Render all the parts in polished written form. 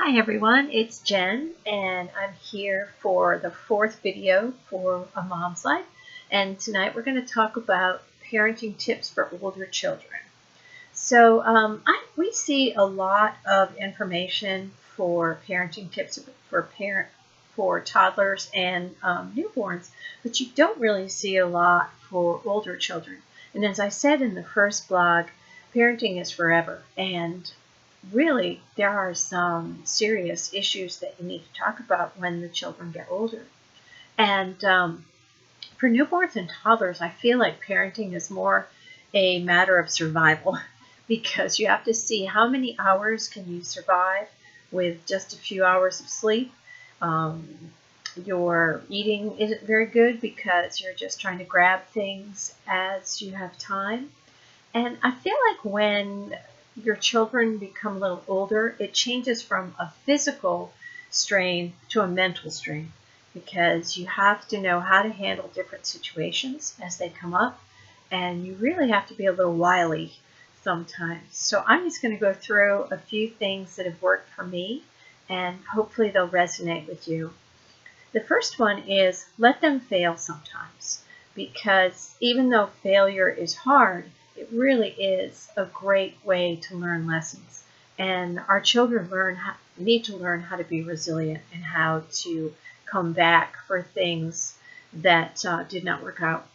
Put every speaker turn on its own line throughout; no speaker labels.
Hi everyone, it's Jen and I'm here for the fourth video for A Mom's Life, and tonight we're going to talk about parenting tips for older children. We see a lot of information for parenting tips for toddlers and newborns, but you don't really see a lot for older children. And as I said in the first blog, parenting is forever, and really, there are some serious issues that you need to talk about when the children get older. And for newborns and toddlers, I feel like parenting is more a matter of survival because you have to see how many hours can you survive with just a few hours of sleep. Your eating isn't very good because you're just trying to grab things as you have time. And I feel like when your children become a little older, it changes from a physical strain to a mental strain because you have to know how to handle different situations as they come up, and you really have to be a little wily sometimes. So I'm just going to go through a few things that have worked for me, and hopefully they'll resonate with you. The first one is let them fail sometimes, because even though failure is hard, it really is a great way to learn lessons. And our children need to learn how to be resilient and how to come back for things that did not work out.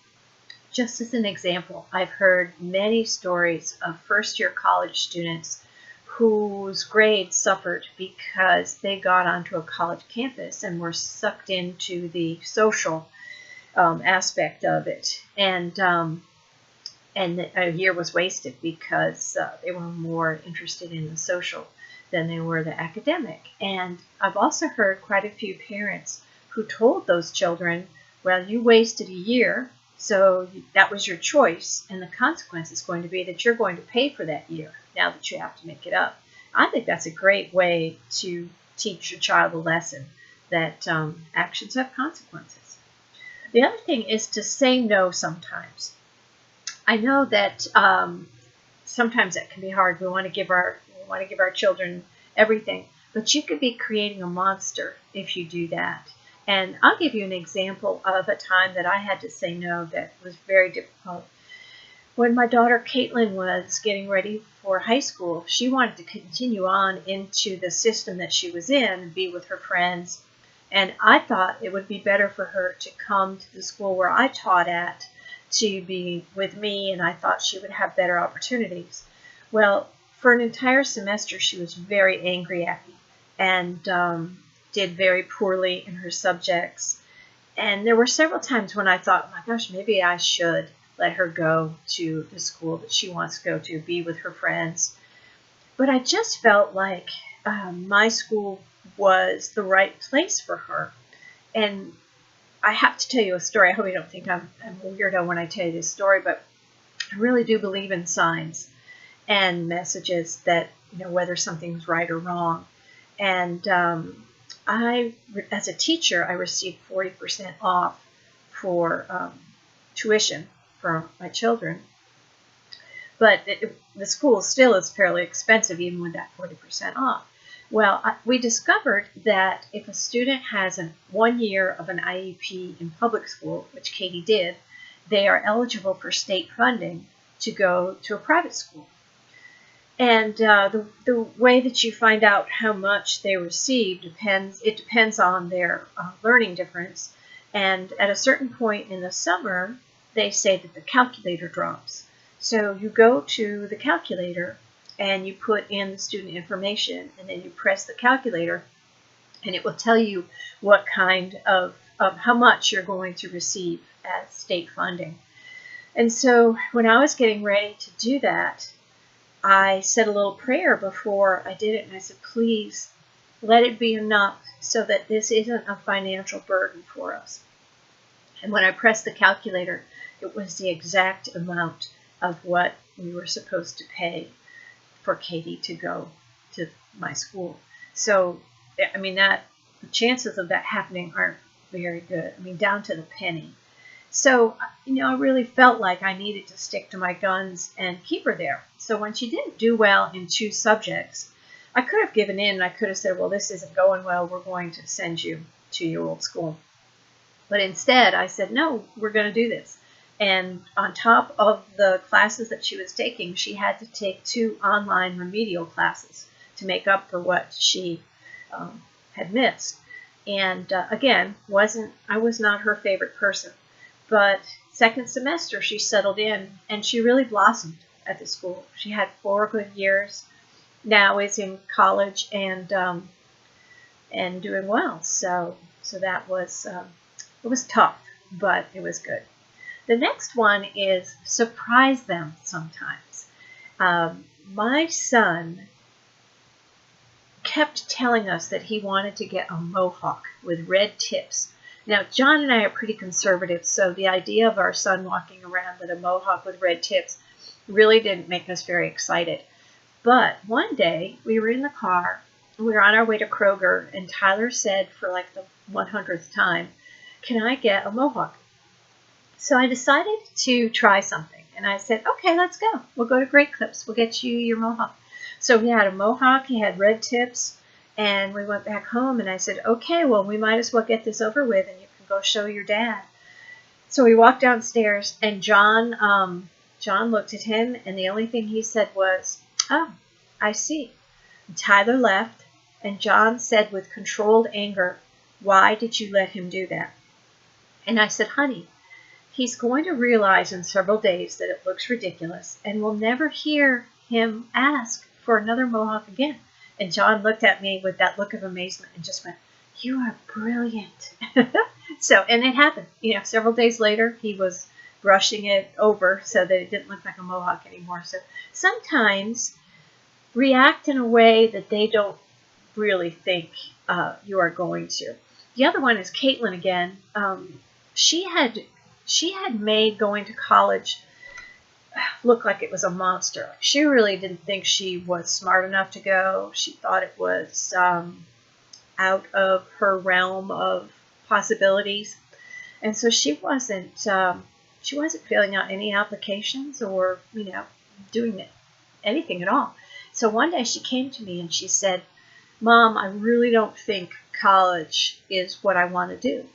Just as an example, I've heard many stories of first-year college students whose grades suffered because they got onto a college campus and were sucked into the social aspect of it. And a year was wasted because they were more interested in the social than they were the academic. And I've also heard quite a few parents who told those children, well, you wasted a year, so that was your choice, and the consequence is going to be that you're going to pay for that year now that you have to make it up. I think that's a great way to teach your child a lesson that actions have consequences. The other thing is to say no sometimes. I know that sometimes that can be hard. We want to give our children everything, but you could be creating a monster if you do that. And I'll give you an example of a time that I had to say no that was very difficult. When my daughter Caitlin was getting ready for high school, she wanted to continue on into the system that she was in and be with her friends. And I thought it would be better for her to come to the school where I taught at to be with me, and I thought she would have better opportunities. Well, for an entire semester, she was very angry at me and did very poorly in her subjects. And there were several times when I thought, oh my gosh, maybe I should let her go to the school that she wants to go to, be with her friends. But I just felt like my school was the right place for her. And I have to tell you a story. I hope you don't think I'm a weirdo when I tell you this story, but I really do believe in signs and messages that, whether something's right or wrong. And as a teacher, I received 40% off for tuition for my children. But the school still is fairly expensive, even with that 40% off. Well, we discovered that if a student has 1 year of an IEP in public school, which Katie did, they are eligible for state funding to go to a private school. And the way that you find out how much they receive depends on their learning difference. And at a certain point in the summer, they say that the calculator drops. So you go to the calculator and you put in the student information, and then you press the calculator, and it will tell you what kind of how much you're going to receive as state funding. And so when I was getting ready to do that, I said a little prayer before I did it, and I said, please let it be enough so that this isn't a financial burden for us. And when I pressed the calculator, it was the exact amount of what we were supposed to pay for Katie to go to my school. So, the chances of that happening aren't very good. Down to the penny. So, I really felt like I needed to stick to my guns and keep her there. So when she didn't do well in 2 subjects, I could have given in and I could have said, well, this isn't going well. We're going to send you to your old school. But instead, I said, no, we're going to do this. And on top of the classes that she was taking, she had to take 2 online remedial classes to make up for what she had missed. And again, I was not her favorite person. But second semester, she settled in and she really blossomed at the school. She had 4 good years. Now is in college and doing well. So that was it was tough, but it was good. The next one is surprise them sometimes. My son kept telling us that he wanted to get a mohawk with red tips. Now, John and I are pretty conservative, so the idea of our son walking around with a mohawk with red tips really didn't make us very excited. But one day, we were in the car, we were on our way to Kroger, and Tyler said for like the 100th time, can I get a mohawk? So I decided to try something, and I said, okay, let's go. We'll go to Great Clips. We'll get you your mohawk. So he had a mohawk, he had red tips, and we went back home, and I said, okay, well, we might as well get this over with, and you can go show your dad. So we walked downstairs, and John looked at him, and the only thing he said was, oh, I see. And Tyler left, and John said with controlled anger, why did you let him do that? And I said, honey, he's going to realize in several days that it looks ridiculous, and we'll never hear him ask for another mohawk again. And John looked at me with that look of amazement and just went, you are brilliant. So, and it happened. Several days later, he was brushing it over so that it didn't look like a mohawk anymore. So sometimes react in a way that they don't really think you are going to. The other one is Caitlin again. She had made going to college look like it was a monster. She really didn't think she was smart enough to go. She thought it was out of her realm of possibilities, and so she wasn't filling out any applications or doing anything at all. So one day she came to me and she said, Mom, I really don't think college is what I want to do.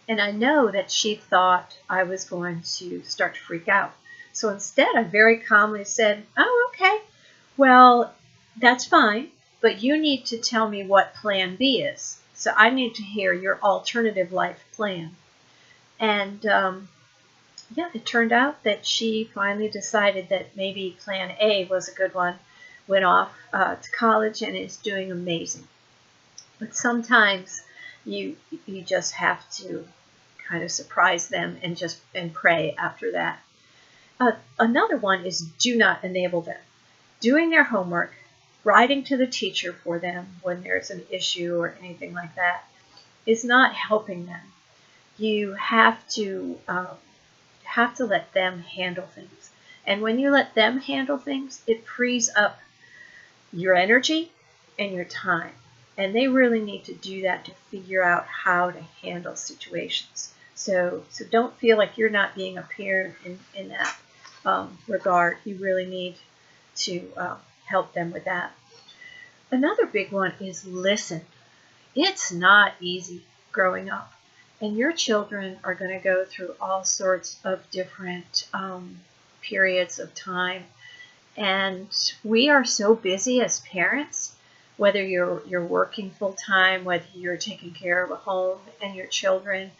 And I know that she thought I was going to start to freak out. So instead, I very calmly said, oh, okay, well, that's fine, but you need to tell me what plan B is. So I need to hear your alternative life plan. And it turned out that she finally decided that maybe plan A was a good one, went off to college and is doing amazing. But sometimes you just have to kind of surprise them and pray after that. Another one is do not enable them. Doing their homework, writing to the teacher for them when there's an issue or anything like that is not helping them. You have to let them handle things. And when you let them handle things, it frees up your energy and your time. And they really need to do that to figure out how to handle situations. So don't feel like you're not being a parent in that regard. You really need to help them with that. Another big one is listen. It's not easy growing up. And your children are going to go through all sorts of different periods of time. And we are so busy as parents, whether you're working full time, whether you're taking care of a home and your children,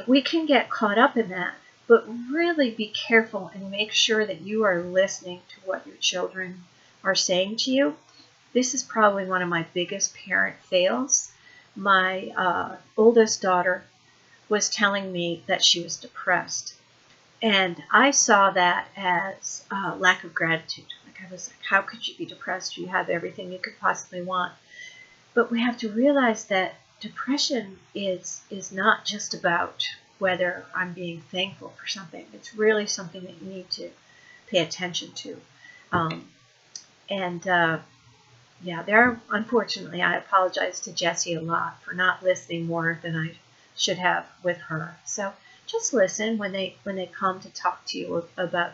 we can get caught up in that. But really be careful and make sure that you are listening to what your children are saying to you. This is probably one of my biggest parent fails. My oldest daughter was telling me that she was depressed. And I saw that as lack of gratitude. I was like, how could you be depressed? You have everything you could possibly want. But we have to realize that depression is not just about whether I'm being thankful for something. It's really something that you need to pay attention to. Unfortunately, I apologize to Jessie a lot for not listening more than I should have with her. So just listen when they come to talk to you about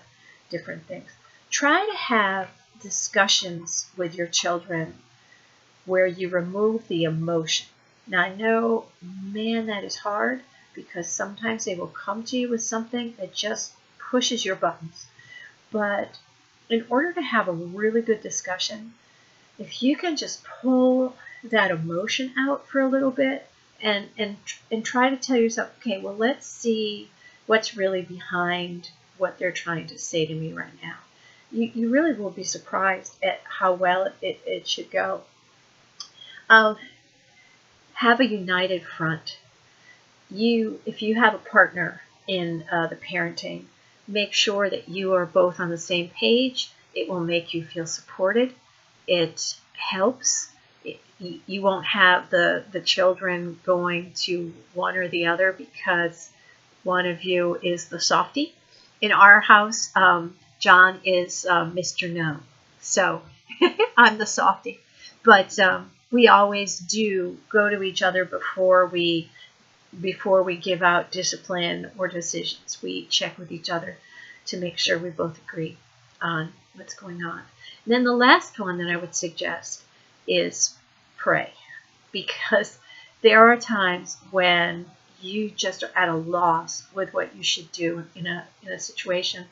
different things. Try to have discussions with your children where you remove the emotion. Now I know, man, that is hard because sometimes they will come to you with something that just pushes your buttons. But in order to have a really good discussion, if you can just pull that emotion out for a little bit and try to tell yourself, okay, well, let's see what's really behind what they're trying to say to me right now. You really will be surprised at how well it should go. Have a united front. If you have a partner in the parenting, make sure that you are both on the same page. It will make you feel supported. It helps. You won't have the children going to one or the other because one of you is the softie. In our house, John is Mr. No. So I'm the softie. But we always do go to each other before we give out discipline or decisions. We check with each other to make sure we both agree on what's going on. And then the last one that I would suggest is pray, because there are times when you just are at a loss with what you should do in a situation,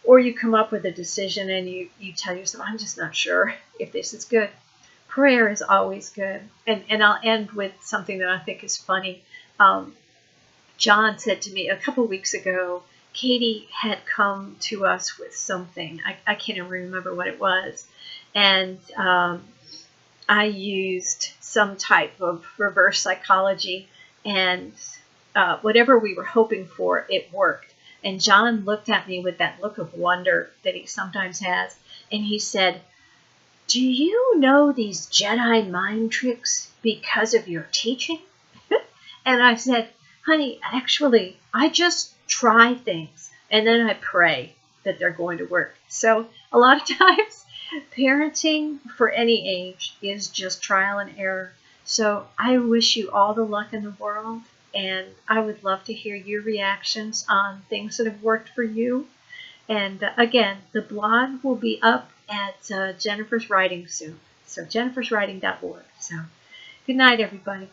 or you come up with a decision and you tell yourself, I'm just not sure if this is good. Prayer is always good. And I'll end with something that I think is funny. John said to me a couple weeks ago, Katie had come to us with something. I can't even remember what it was. And I used some type of reverse psychology, and whatever we were hoping for, it worked. And John looked at me with that look of wonder that he sometimes has, and he said, do you know these Jedi mind tricks because of your teaching? And I said, honey, actually, I just try things, and then I pray that they're going to work. So a lot of times, parenting for any age is just trial and error. So I wish you all the luck in the world, and I would love to hear your reactions on things that have worked for you. And again, the blog will be up at Jennifer's Writing soon. So jenniferswriting.org. So good night, everybody.